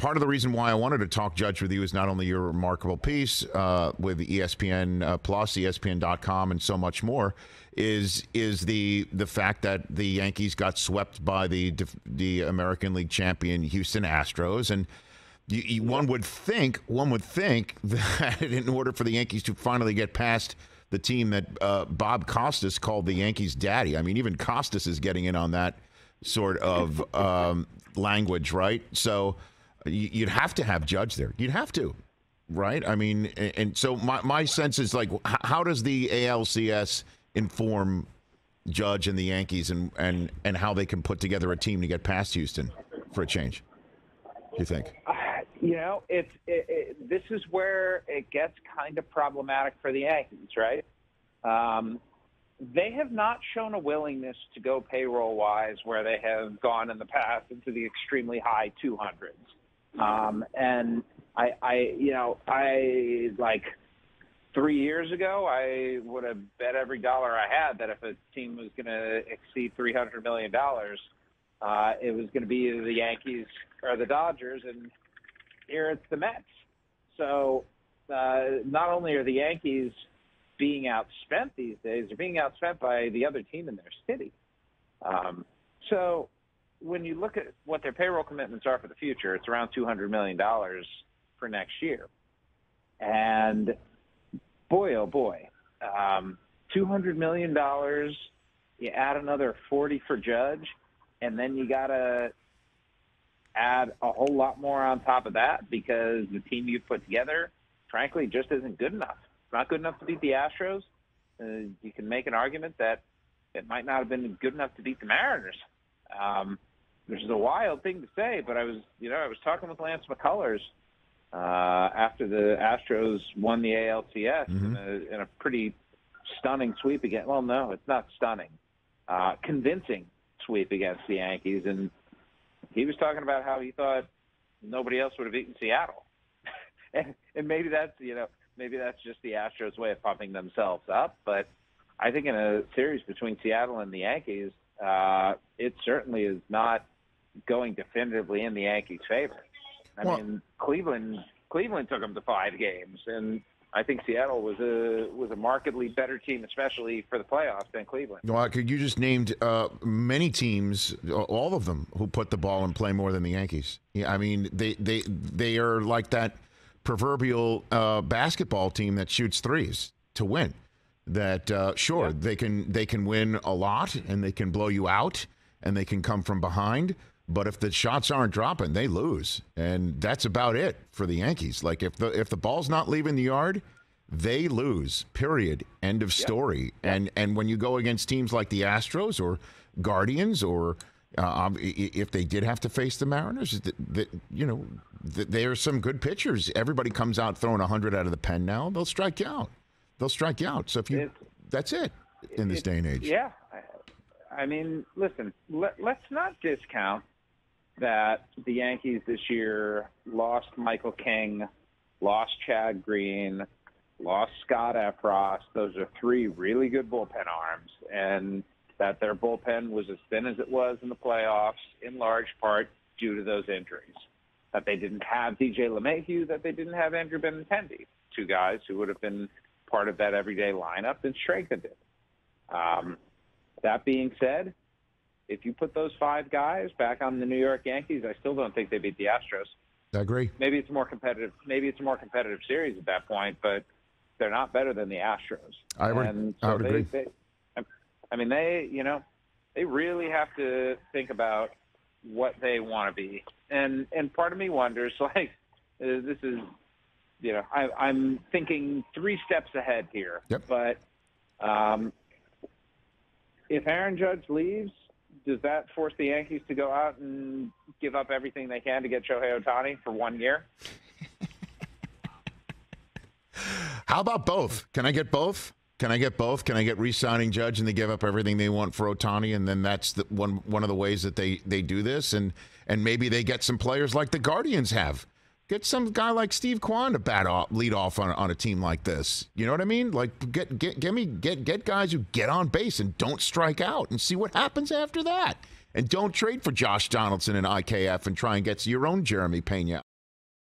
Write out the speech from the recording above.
part of the reason why I wanted to talk Judge with you is not only your remarkable piece with ESPN Plus, ESPN.com, and so much more, is the fact that the Yankees got swept by the American League champion Houston Astros, and one would think that in order for the Yankees to finally get past the team that Bob Costas called the Yankees' daddy. I mean, even Costas is getting in on that sort of language, right? So you'd have to have Judge there. You'd have to, right? I mean, and so my sense is, like, how does the ALCS inform Judge and the Yankees and how they can put together a team to get past Houston for a change, do you think? This is where it gets kind of problematic for the Yankees, right? They have not shown a willingness to go payroll-wise where they have gone in the past into the extremely high 200s. And I like 3 years ago, I would have bet every dollar I had that if a team was going to exceed $300 million, it was going to be either the Yankees or the Dodgers, and here it's the Mets. So not only are the Yankees being outspent these days, they're being outspent by the other team in their city. So when you look at what their payroll commitments are for the future, it's around $200 million for next year. And boy, oh boy, $200 million, you add another 40 for Judge, and then you got to add a whole lot more on top of that because the team you've put together, frankly, just isn't good enough. It's not good enough to beat the Astros. You can make an argument that it might not have been good enough to beat the Mariners, which is a wild thing to say. But I was talking with Lance McCullers after the Astros won the ALCS in a pretty stunning sweep against. Well, no, it's not stunning. Convincing sweep against the Yankees, and he was talking about how he thought nobody else would have beaten Seattle, and maybe that's just the Astros' way of pumping themselves up. But I think in a series between Seattle and the Yankees, it certainly is not going definitively in the Yankees' favor. I mean, Cleveland took them to 5 games, and I think Seattle was a markedly better team, especially for the playoffs, than Cleveland. Well, you just named many teams, all of them, who put the ball in play more than the Yankees. Yeah, I mean, they are like that proverbial basketball team that shoots threes to win. That they can win a lot and they can blow you out and they can come from behind. But if the shots aren't dropping, they lose, and that's about it for the Yankees. Like if the ball's not leaving the yard, they lose. Period. End of story. Yep. And when you go against teams like the Astros or Guardians, or if they did have to face the Mariners, there are some good pitchers. Everybody comes out throwing 100 out of the pen now. They'll strike you out. So that's it in this day and age. Yeah. I mean, listen. Let's not discount that the Yankees this year lost Michael King, lost Chad Green, lost Scott Efros. Those are 3 really good bullpen arms, and that their bullpen was as thin as it was in the playoffs in large part due to those injuries. That they didn't have DJ LeMahieu, that they didn't have Andrew Benintendi, 2 guys who would have been part of that everyday lineup and strengthened it. That being said, if you put those 5 guys back on the New York Yankees, I still don't think they beat the Astros. I agree. Maybe it's a more competitive series at that point, but they're not better than the Astros. I would agree. They really have to think about what they want to be, and part of me wonders, like, this is, I'm thinking 3 steps ahead here. Yep. But if Aaron Judge leaves, does that force the Yankees to go out and give up everything they can to get Shohei Ohtani for 1 year? How about both? Can I get both? Can I get re-signing Judge and they give up everything they want for Ohtani, and then that's one of the ways that they do this, and maybe they get some players like the Guardians have. Get some guy like Steve Kwan to lead off on a team like this. You know what I mean? Like get guys who get on base and don't strike out, and see what happens after that. And don't trade for Josh Donaldson and IKF and try and get your own Jeremy Pena.